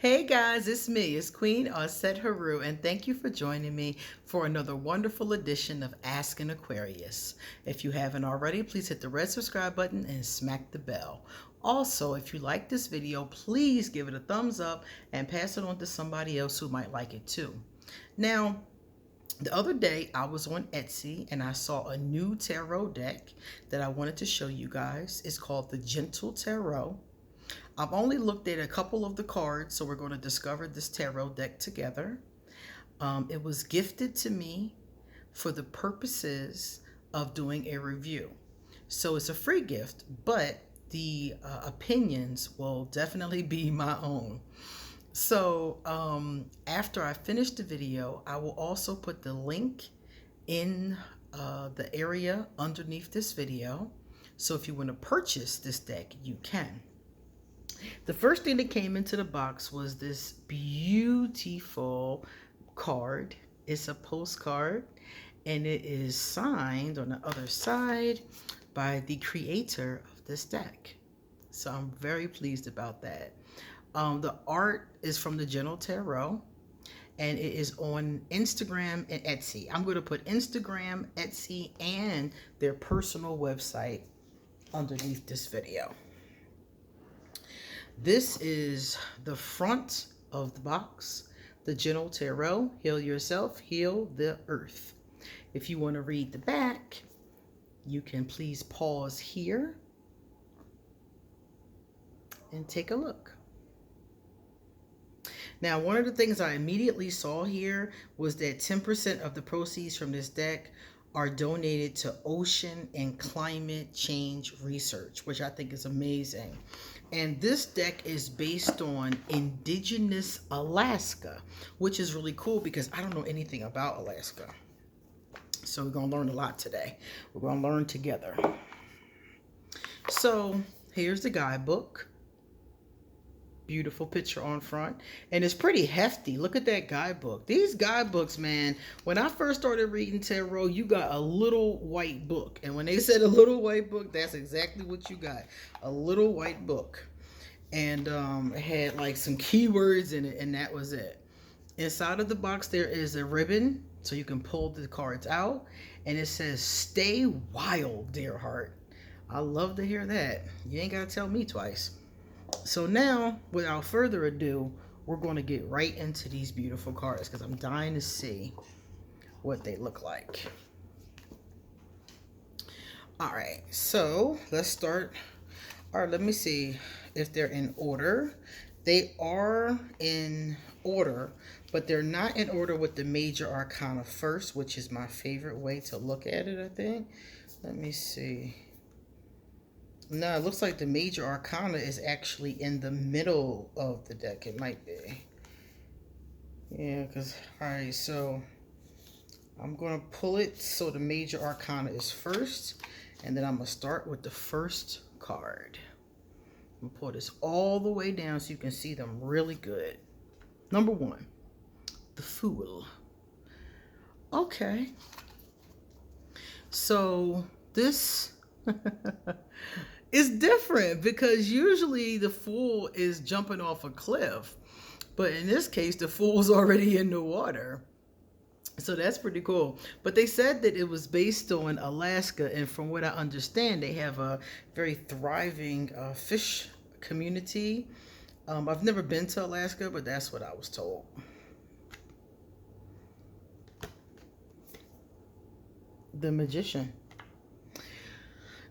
Hey guys, it's me, it's Queen Set Haru, and thank you for joining me for another wonderful edition of Ask an Aquarius. If you haven't already, please hit the red subscribe button and smack the bell. Also, if you like this video, please give it a thumbs up and pass it on to somebody else who might like it too. Now, the other day I was on Etsy and I saw a new tarot deck that I wanted to show you guys. It's called the Gentle Tarot. I've only looked at a couple of the cards, so we're going to discover this tarot deck together. It was gifted to me for the purposes of doing a review. So it's a free gift, but the opinions will definitely be my own. So after I finish the video, I will also put the link in the area underneath this video. So if you want to purchase this deck, you can. The first thing that came into the box was this beautiful card. It's a postcard and it is signed on the other side by the creator of this deck. So I'm very pleased about that. The art is from the Gentle Tarot and it is on Instagram and Etsy. I'm going to put Instagram, Etsy, and their personal website underneath this video. This is the front of the box, the Gentle Tarot, Heal Yourself, Heal the Earth. If you want to read the back, you can please pause here and take a look. Now, one of the things I immediately saw here was that 10% of the proceeds from this deck are donated to ocean and climate change research, which I think is amazing. And this deck is based on indigenous Alaska, which is really cool because I don't know anything about Alaska. So we're going to learn a lot today. We're going to learn together. So here's the guidebook. Beautiful picture on front, and it's pretty hefty. Look at that guidebook. These guidebooks, man, when I first started reading tarot, you got a little white book, and when they said a little white book, that's exactly what you got, a little white book. And it had like some keywords in it, and that was it. Inside of the box there is a ribbon so you can pull the cards out, and it says stay wild, dear heart. I love to hear that. You ain't gotta tell me twice. So now, without further ado, we're going to get right into these beautiful cards because I'm dying to see what they look like. All right, so let's start. All right, let me see if they're in order. They are in order, but they're not in order with the major arcana first, which is my favorite way to look at it, I think. Let me see. No, it looks like the major arcana is actually in the middle of the deck. It might be. Yeah, because, all right, so I'm going to pull it so the major arcana is first, and then I'm going to start with the first card. I'm going to pull this all the way down so you can see them really good. Number one, the Fool. Okay. So this... It's different because usually the Fool is jumping off a cliff, but in this case the Fool's already in the water, so that's pretty cool. But they said that it was based on Alaska, and from what I understand they have a very thriving fish community. I've never been to Alaska, but that's what I was told. The Magician.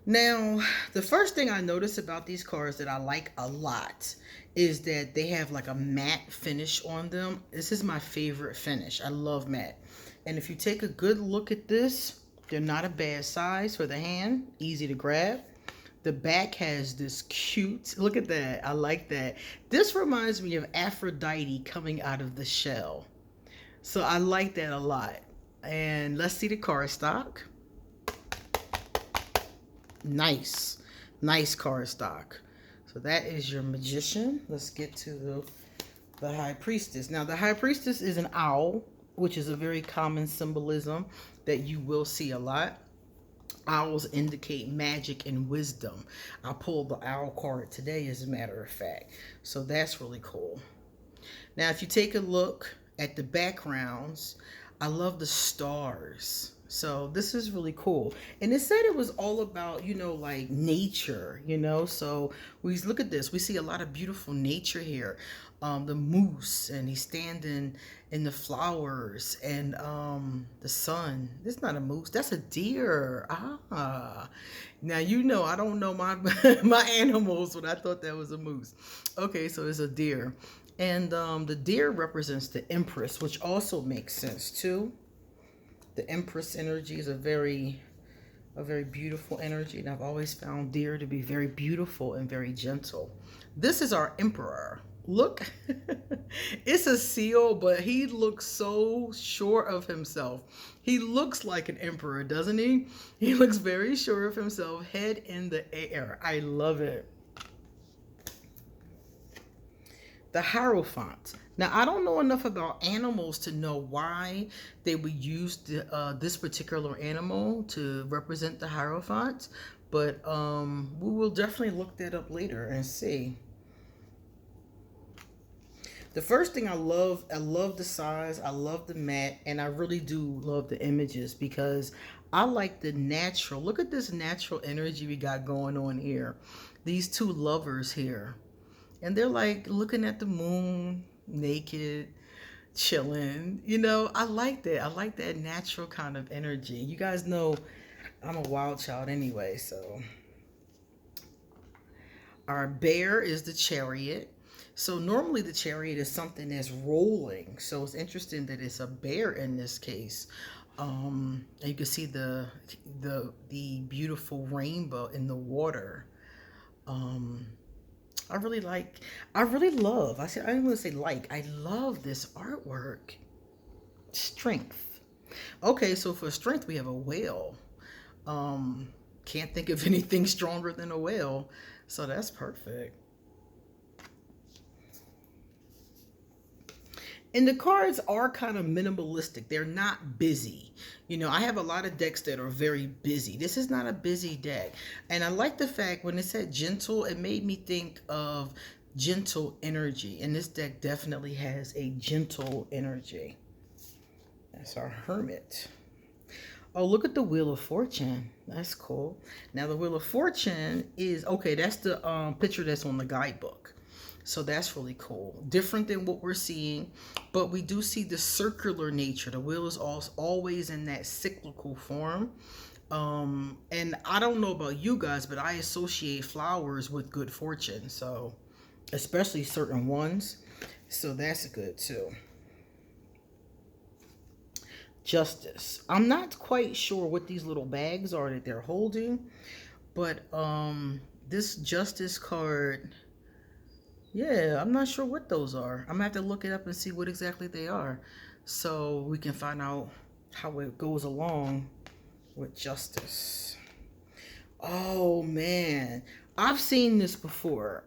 Now, the first thing I notice about these cards that I like a lot is that they have like a matte finish on them. This is my favorite finish. I love matte. And if you take a good look at this, they're not a bad size for the hand. Easy to grab. The back has this cute, look at that. I like that. This reminds me of Aphrodite coming out of the shell. So I like that a lot. And let's see the cardstock. Nice cardstock. So that is your Magician. Let's get to the High Priestess. Now the High Priestess is an owl, which is a very common symbolism that you will see a lot. Owls indicate magic and wisdom. I pulled the owl card today, as a matter of fact. So that's really cool. Now, if you take a look at the backgrounds, I love the stars. So this is really cool. And it said it was all about, you know, like nature, you know. So we look at this. We see a lot of beautiful nature here. The moose, and he's standing in the flowers, and the sun. It's not a moose. That's a deer. Ah. Now, you know, I don't know my my animals, but I thought that was a moose. Okay, so it's a deer. And the deer represents the Empress, which also makes sense too. The Empress energy is a very beautiful energy, and I've always found deer to be very beautiful and very gentle. This is our Emperor. Look, it's a seal, but he looks so sure of himself. He looks like an emperor, doesn't he? He looks very sure of himself, head in the air. I love it. The Hierophant. Now, I don't know enough about animals to know why they would use this particular animal to represent the Hierophant, but we will definitely look that up later and see. The first thing I love the size, I love the matte, and I really do love the images because I like the natural. Look at this natural energy we got going on here. These two lovers here. And they're like looking at the moon, naked, chilling. You know, I like that. I like that natural kind of energy. You guys know I'm a wild child anyway, so. Our bear is the Chariot. So normally the Chariot is something that's rolling. So it's interesting that it's a bear in this case. And you can see the beautiful rainbow in the water. I really love, I didn't want to say like, I love this artwork. Strength. Okay, so for strength, we have a whale. Can't think of anything stronger than a whale. So that's perfect. And the cards are kind of minimalistic. They're not busy. You know, I have a lot of decks that are very busy. This is not a busy deck. And I like the fact when it said gentle, it made me think of gentle energy. And this deck definitely has a gentle energy. That's our Hermit. Oh, look at the Wheel of Fortune. That's cool. Now, the Wheel of Fortune is, okay, that's the picture that's on the guidebook. So that's really cool. Different than what we're seeing, but we do see the circular nature. The wheel is always in that cyclical form. And I don't know about you guys, but I associate flowers with good fortune. So especially certain ones. So that's good too. Justice. I'm not quite sure what these little bags are that they're holding, but this Justice card, yeah, I'm not sure what those are. I'm gonna have to look it up and see what exactly they are, so we can find out how it goes along with Justice. Oh man, I've seen this before.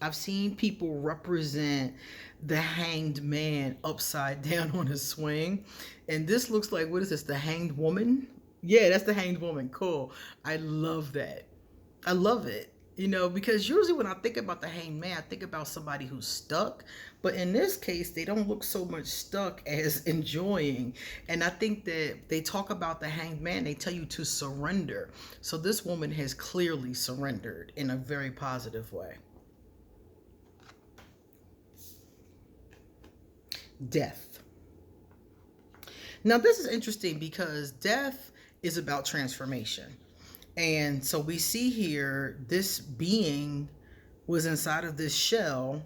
I've seen people represent the Hanged Man upside down on a swing, and this looks like, what is this, the Hanged Woman? Yeah, that's the Hanged Woman. Cool. I love that. I love it. You know, because usually when I think about the Hanged Man, I think about somebody who's stuck. But in this case, they don't look so much stuck as enjoying. And I think that they talk about the Hanged Man, they tell you to surrender. So this woman has clearly surrendered in a very positive way. Death. Now, this is interesting because death is about transformation. And so we see here, this being was inside of this shell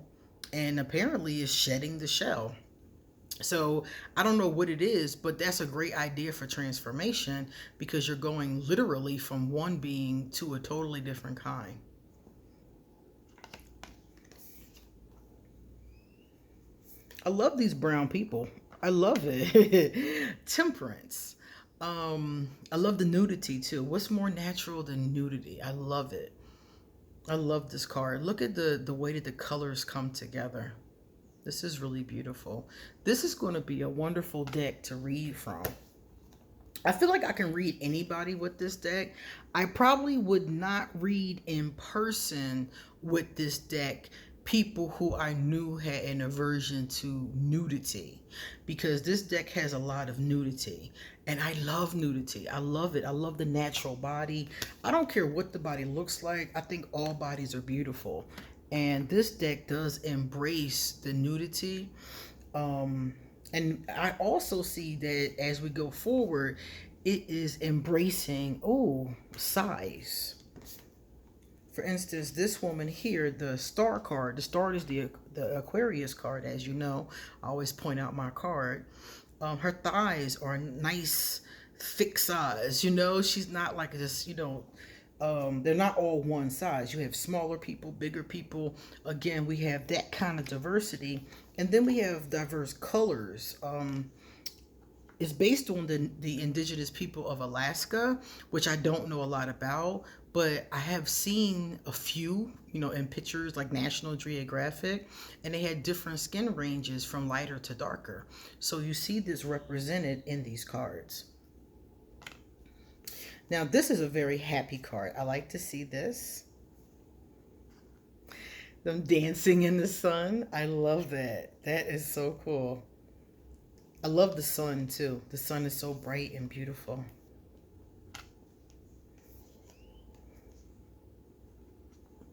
and apparently is shedding the shell. So I don't know what it is, but that's a great idea for transformation because you're going literally from one being to a totally different kind. I love these brown people. I love it. Temperance. I love the nudity too. What's more natural than nudity? I love it. I love this card. Look at the way that the colors come together. This is really beautiful. This is going to be a wonderful deck to read from. I feel like I can read anybody with this deck. I probably would not read in person with this deck people who I knew had an aversion to nudity, because this deck has a lot of nudity, and I love nudity. I love it. I love the natural body. I don't care what the body looks like. I think all bodies are beautiful, and this deck does embrace the nudity. And I also see that as we go forward, it is embracing, size. For instance, this woman here, the star card, the star is the Aquarius card, as you know. I always point out my card. Her thighs are nice, thick size. You know, she's not like this, they're not all one size. You have smaller people, bigger people. Again, we have that kind of diversity. And then we have diverse colors. It's based on the indigenous people of Alaska, which I don't know a lot about, but I have seen a few, in pictures like National Geographic, and they had different skin ranges from lighter to darker. So you see this represented in these cards. Now, this is a very happy card. I like to see this. Them dancing in the sun. I love that. That is so cool. I love the sun too. The sun is so bright and beautiful.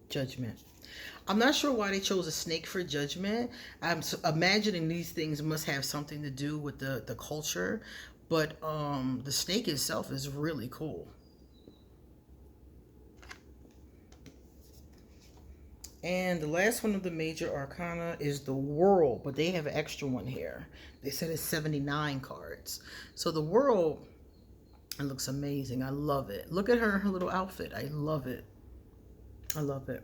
Judgment. I'm not sure why they chose a snake for judgment. I'm imagining these things must have something to do with the culture, but the snake itself is really cool. And the last one of the major arcana is the World, but they have an extra one here. They said it's 79 cards. So the World, it looks amazing. I love it. Look at her little outfit. I love it. I love it.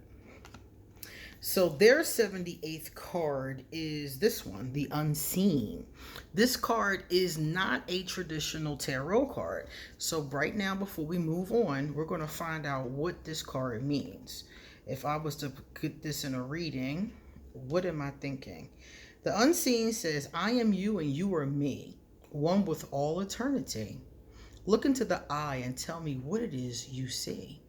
So their 78th card is this one, the Unseen. This card is not a traditional tarot card. So right now, before we move on, we're going to find out what this card means. If I was to put this in a reading, what am I thinking? The Unseen says, I am you and you are me, one with all eternity. Look into the eye and tell me what it is you see.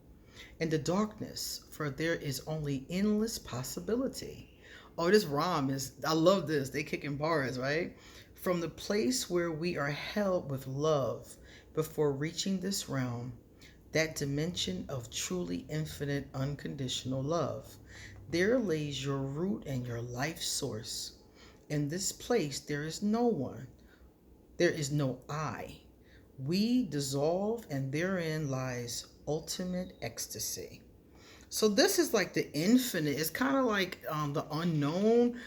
In the darkness, for there is only endless possibility. Oh, this rhyme is, I love this. They kicking bars, right? From the place where we are held with love before reaching this realm, that dimension of truly infinite, unconditional love. There lays your root and your life source. In this place, there is no one. There is no I. We dissolve, and therein lies ultimate ecstasy. So this is like the infinite. It's kind of like the unknown.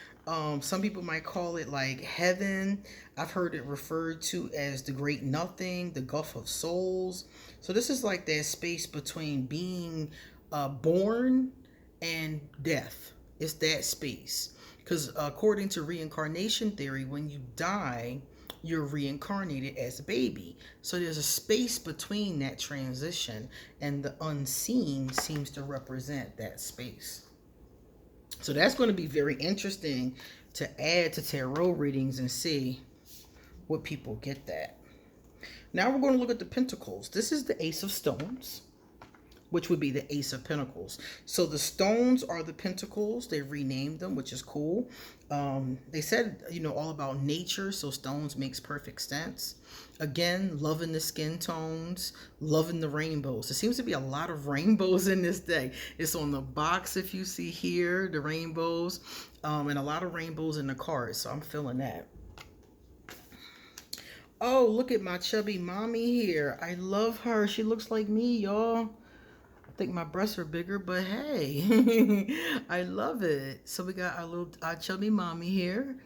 Some people might call it like heaven. I've heard it referred to as the great nothing, the gulf of souls. So this is like that space between being born and death. It's that space. Because according to reincarnation theory, when you die, you're reincarnated as a baby. So there's a space between that transition, and the Unseen seems to represent that space. So that's going to be very interesting to add to tarot readings and see what people get that. Now we're going to look at the Pentacles. This is the Ace of Stones, which would be the Ace of Pentacles. So the stones are the pentacles. They renamed them, which is cool. They said, all about nature, so stones makes perfect sense. Again, loving the skin tones, loving the rainbows. There seems to be a lot of rainbows in this deck. It's on the box, if you see here, the rainbows, and a lot of rainbows in the cards, so I'm feeling that. Oh, look at my chubby mommy here. I love her. She looks like me, y'all. I think my breasts are bigger, but hey, I love it. So we got our chubby mommy here.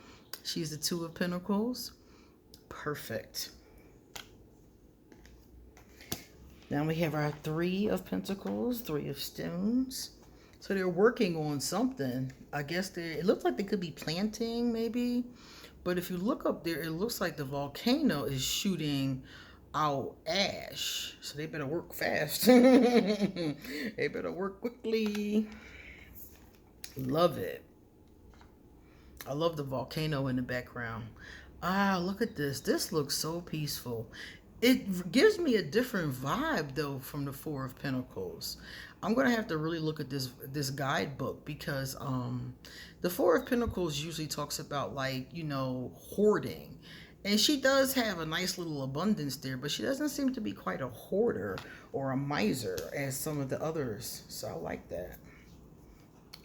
She's the Two of Pentacles. Perfect. Now we have our Three of Pentacles, Three of Stones. So they're working on something. I guess it looks like they could be planting, maybe. But if you look up there, it looks like the volcano is shooting out ash. So they better work fast. They better work quickly. Love it. I love the volcano in the background. Ah, look at this. This looks so peaceful. It gives me a different vibe though from the Four of Pentacles. I'm gonna have to really look at this guidebook because the Four of Pentacles usually talks about, like, you know, hoarding. And she does have a nice little abundance there, but she doesn't seem to be quite a hoarder or a miser as some of the others. So I like that.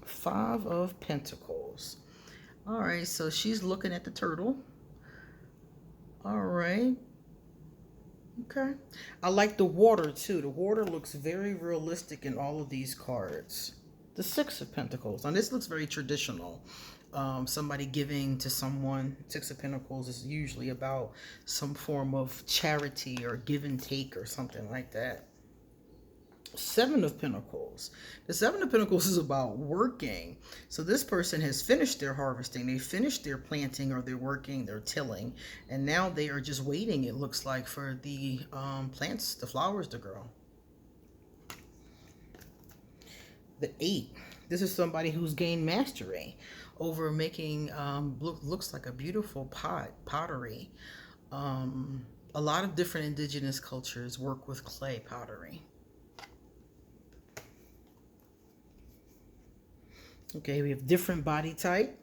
Five of Pentacles. All right, so she's looking at the turtle. All right. Okay. I like the water too. The water looks very realistic in all of these cards. The Six of Pentacles. Now this looks very traditional. Somebody giving to someone. Six of Pentacles is usually about some form of charity or give and take or something like that. Seven of Pentacles. The Seven of Pentacles is about working. So this person has finished their harvesting. They finished their planting, or they're working, they're tilling. And now they are just waiting, it looks like, for the plants, the flowers to grow. The Eight. This is somebody who's gained mastery over making, looks like a beautiful pottery. A lot of different indigenous cultures work with clay pottery. Okay, we have different body type.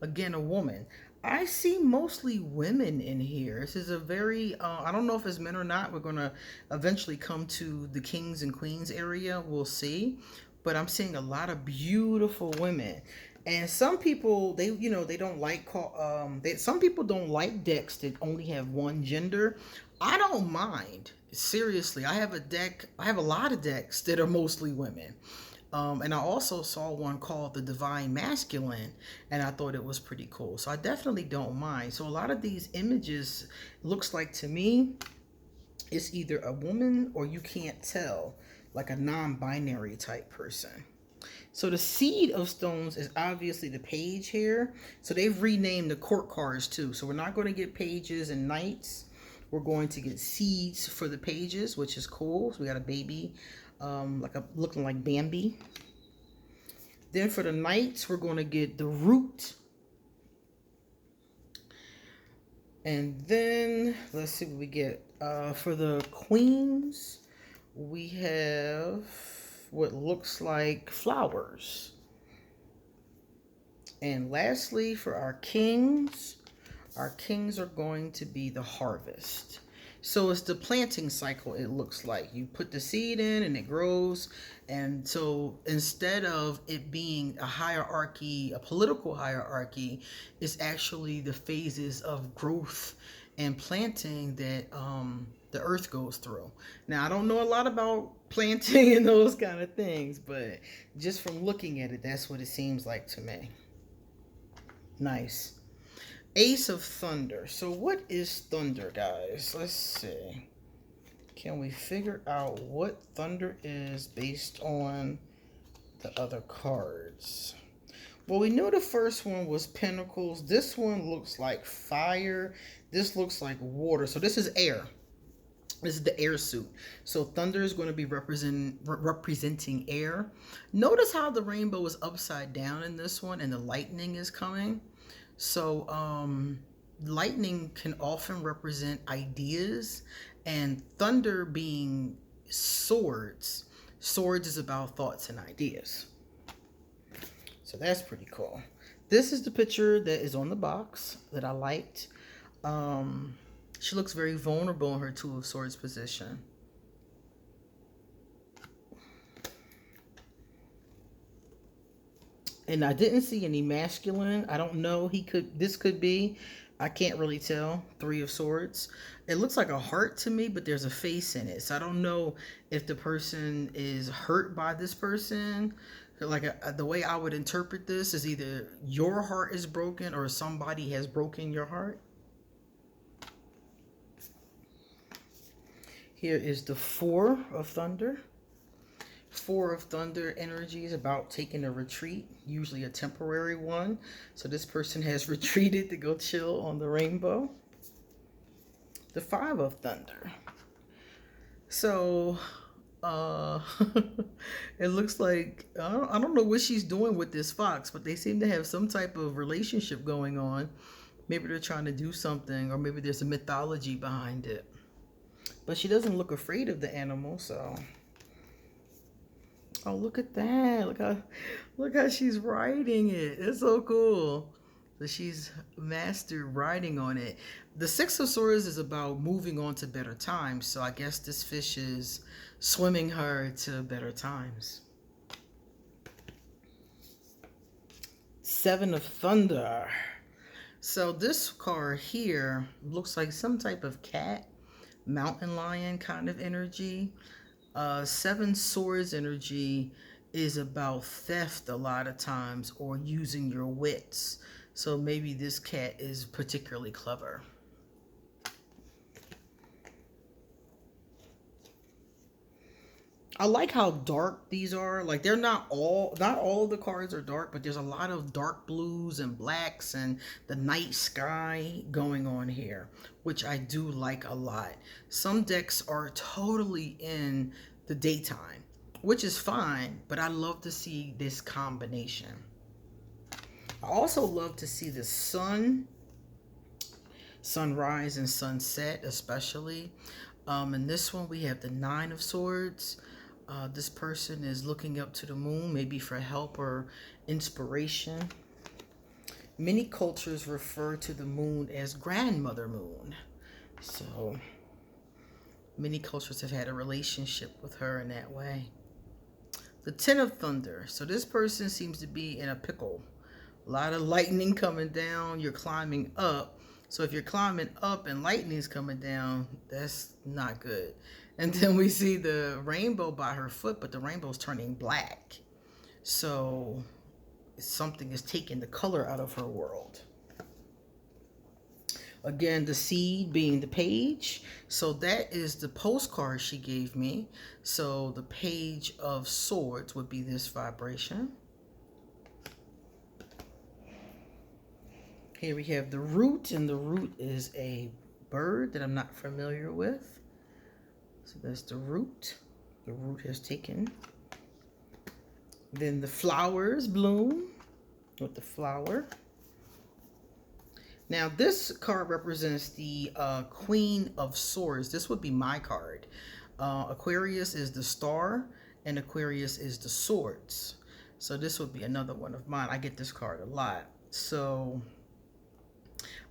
Again, a woman. I see mostly women in here. This is a very, I don't know if it's men or not. We're going to eventually come to the kings and queens area. We'll see. But I'm seeing a lot of beautiful women. And some people, they, you know, they don't like, some people don't like decks that only have one gender. I don't mind. Seriously, I have a lot of decks that are mostly women. And I also saw one called the Divine Masculine, and I thought it was pretty cool. So I definitely don't mind. So a lot of these images, looks like to me, it's either a woman or you can't tell, like a non-binary type person. So the Seed of Stones is obviously the page here. So they've renamed the court cards too. So we're not going to get pages and knights. We're going to get seeds for the pages, which is cool. So we got a baby, looking like Bambi. Then for the knights, we're going to get the root. And then let's see what we get. For the queens, we have what looks like flowers. And lastly, for our kings are going to be the harvest. So it's the planting cycle, it looks like. You put the seed in and it grows. And so instead of it being a hierarchy, a political hierarchy, it's actually the phases of growth and planting that the earth goes through. Now, I don't know a lot about planting and those kind of things, but just from looking at it, that's what it seems like to me. Nice. Ace of Thunder. So what is thunder, guys? Let's see. Can we figure out what thunder is based on the other cards? Well, we knew the first one was Pentacles. This one looks like fire. This looks like water. So this is air. This is the air suit. So thunder is going to be representing air. Notice how the rainbow is upside down in this one and the lightning is coming. So lightning can often represent ideas, and thunder being swords. Swords is about thoughts and ideas. So that's pretty cool. This is the picture that is on the box that I liked. She looks very vulnerable in her Two of Swords position. And I didn't see any masculine. I don't know. This could be. I can't really tell. Three of Swords. It looks like a heart to me, but there's a face in it. So I don't know if the person is hurt by this person. Like the way I would interpret this is either your heart is broken or somebody has broken your heart. Here is the Four of Thunder. Four of Thunder energy is about taking a retreat, usually a temporary one. So this person has retreated to go chill on the rainbow. The Five of Thunder. So it looks like, I don't know what she's doing with this fox, but they seem to have some type of relationship going on. Maybe they're trying to do something, or maybe there's a mythology behind it. But she doesn't look afraid of the animal, so. Oh, look at that. Look how she's riding it. It's so cool. So she's mastered riding on it. The Six of Swords is about moving on to better times. So I guess this fish is swimming her to better times. Seven of Thunder. So this card here looks like some type of cat, mountain lion kind of energy. Seven Swords energy is about theft a lot of times, or using your wits. So maybe this cat is particularly clever. I like how dark these are. Like, they're not all of the cards are dark, but there's a lot of dark blues and blacks and the night sky going on here, which I do like a lot. Some decks are totally in the daytime, which is fine, but I love to see this combination. I also love to see the sunrise and sunset, especially. In this one, we have the Nine of Swords. This person is looking up to the moon, maybe for help or inspiration. Many cultures refer to the moon as Grandmother Moon. So many cultures have had a relationship with her in that way. The Ten of Thunder. So this person seems to be in a pickle. A lot of lightning coming down. You're climbing up. So if you're climbing up and lightning's coming down, that's not good. And then we see the rainbow by her foot, but the rainbow's turning black. So something is taking the color out of her world. Again, the seed being the page. So that is the postcard she gave me. So the Page of Swords would be this vibration. Here we have the Root, and the Root is a bird that I'm not familiar with. So that's the Root. The Root has taken. Then the flowers bloom with the flower. Now this card represents the Queen of Swords. This would be my card. Aquarius is the star, and Aquarius is the swords. So this would be another one of mine. I get this card a lot. So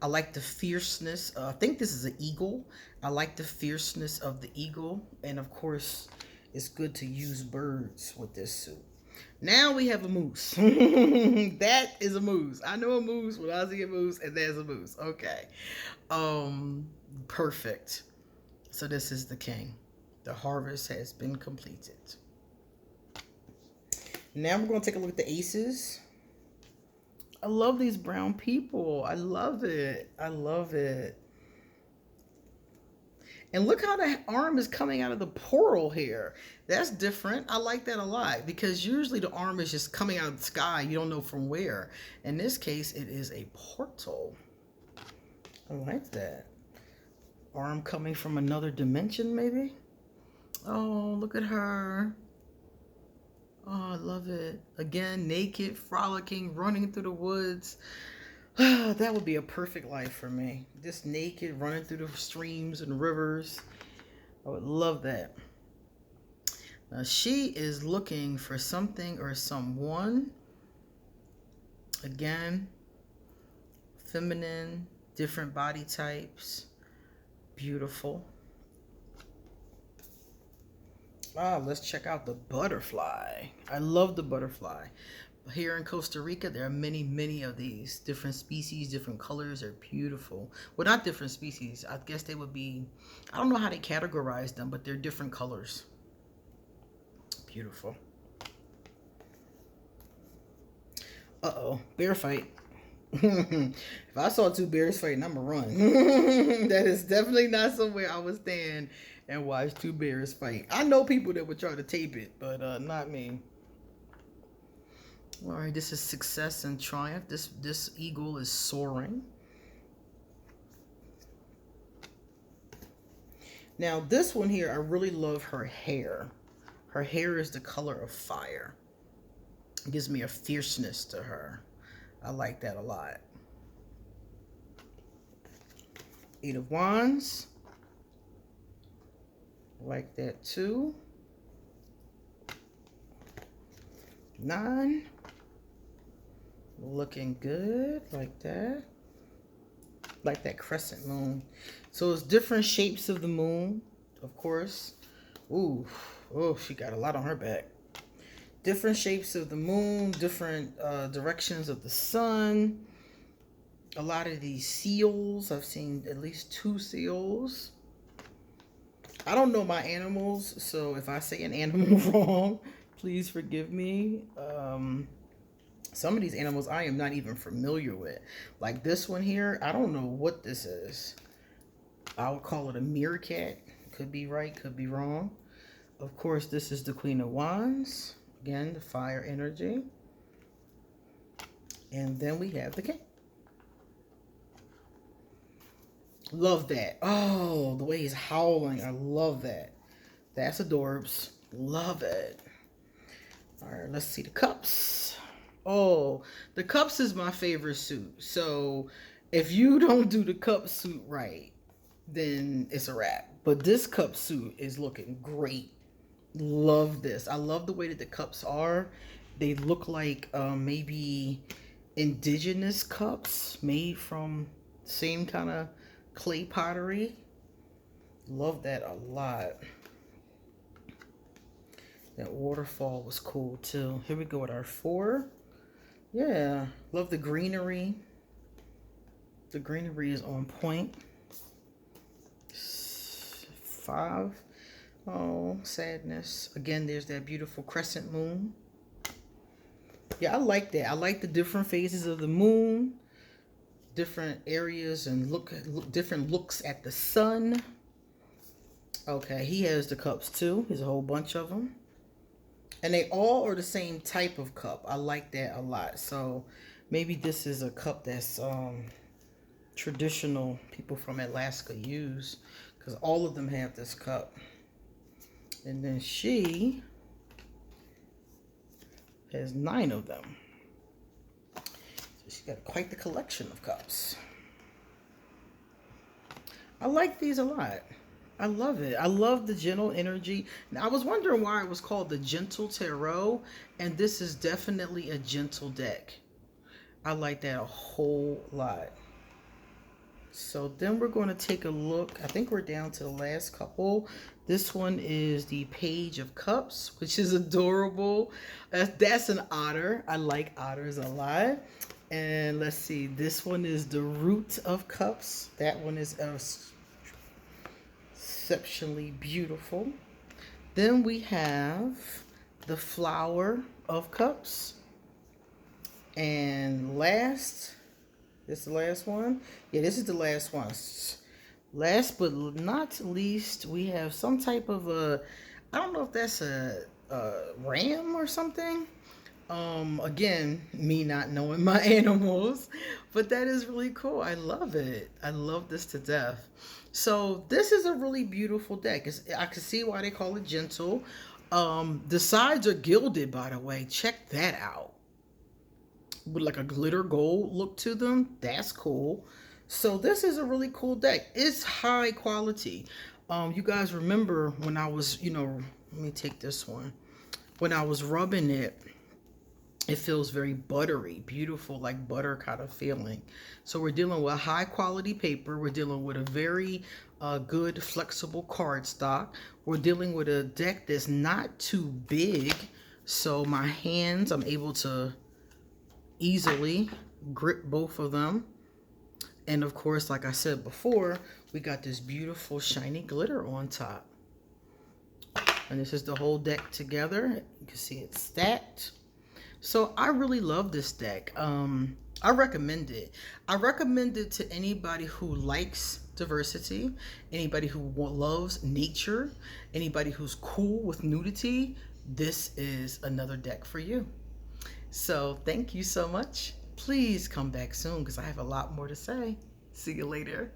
I like the fierceness. I think this is an eagle. I like the fierceness of the eagle. And of course, it's good to use birds with this suit. Now we have a moose. That is a moose. I know a moose when I see a moose, and there's a moose. Okay. Perfect. So this is the king. The harvest has been completed. Now we're going to take a look at the aces. I love these brown people. I love it. I love it. And look how the arm is coming out of the portal here. That's different. I like that a lot, because usually the arm is just coming out of the sky. You don't know from where. In this case, it is a portal. I like that. Arm coming from another dimension, maybe? Oh, look at her. Oh, I love it. Again, naked, frolicking, running through the woods. That would be a perfect life for me. Just naked, running through the streams and rivers. I would love that. Now, she is looking for something or someone. Again, feminine, different body types. Beautiful. Let's check out the butterfly. I love the butterfly. Here in Costa Rica, there are many, many of these different species, different colors. They're beautiful. Well, not different species. I guess they would be, I don't know how they categorize them, but they're different colors. Beautiful. Uh-oh, bear fight. If I saw two bears fighting, I'm gonna run. That is definitely not somewhere I would stand and watch two bears fight. I know people that would try to tape it, but not me. All right, this is success and triumph. This eagle is soaring. Now this one here, I really love her hair. Her hair is the color of fire. It gives me a fierceness to her. I like that a lot. Eight of Wands. like that too. 9. Looking good, like that. Like that crescent moon. So it's different shapes of the moon, of course. Ooh, oh, she got a lot on her back. Different shapes of the moon, different directions of the sun. A lot of these seals. I've seen at least 2 seals. I don't know my animals, so if I say an animal wrong, please forgive me. Some of these animals I am not even familiar with. Like this one here, I don't know what this is. I would call it a meerkat. Could be right, could be wrong. Of course, this is the Queen of Wands. Again, the fire energy. And then we have the king. Love that. Oh, the way he's howling. I love that. That's adorbs. Love it. All right, let's see the cups. Oh, the cups is my favorite suit. So if you don't do the cup suit right, then it's a wrap. But this cup suit is looking great. Love this. I love the way that the cups are. They look like maybe indigenous cups made from the same kind of clay pottery. Love that a lot. That waterfall was cool too. Here we go with our 4. Yeah, love the greenery. The greenery is on point. 5. Oh, sadness. Again, there's that beautiful crescent moon. Yeah, I like that. I like the different phases of the moon, different areas, and different looks at the sun. Okay, he has the cups too. There's a whole bunch of them. And they all are the same type of cup. I like that a lot. So maybe this is a cup that's traditional people from Alaska use, because all of them have this cup. And then she has 9 of them. So she's got quite the collection of cups. I like these a lot. I love it. I love the gentle energy. Now, I was wondering why it was called the Gentle Tarot, and this is definitely a gentle deck. I like that a whole lot. So then we're going to take a look. I think we're down to the last couple. This one is the Page of Cups, which is adorable. That's an otter. I like otters a lot. And let's see. This one is the Root of Cups. That one is exceptionally beautiful. Then we have the Flower of Cups. And last, this is the last one. Yeah, this is the last one. Last but not least, we have some type of a, I don't know if that's a ram or something. Again, me not knowing my animals, but that is really cool. I love it. I love this to death. So this is a really beautiful deck. I can see why they call it gentle. The sides are gilded, by the way. Check that out. With like a glitter gold look to them. That's cool. So this is a really cool deck. It's high quality. You guys remember when I was, let me take this one. When I was rubbing it, it feels very buttery, beautiful, like butter kind of feeling. So we're dealing with high quality paper. We're dealing with a very good flexible cardstock. We're dealing with a deck that's not too big. So my hands, I'm able to easily grip both of them. And of course, like I said before, we got this beautiful shiny glitter on top. And this is the whole deck together. You can see it's stacked. So I really love this deck. I recommend it. I recommend it to anybody who likes diversity, anybody who loves nature, anybody who's cool with nudity. This is another deck for you. So thank you so much. Please come back soon because I have a lot more to say. See you later.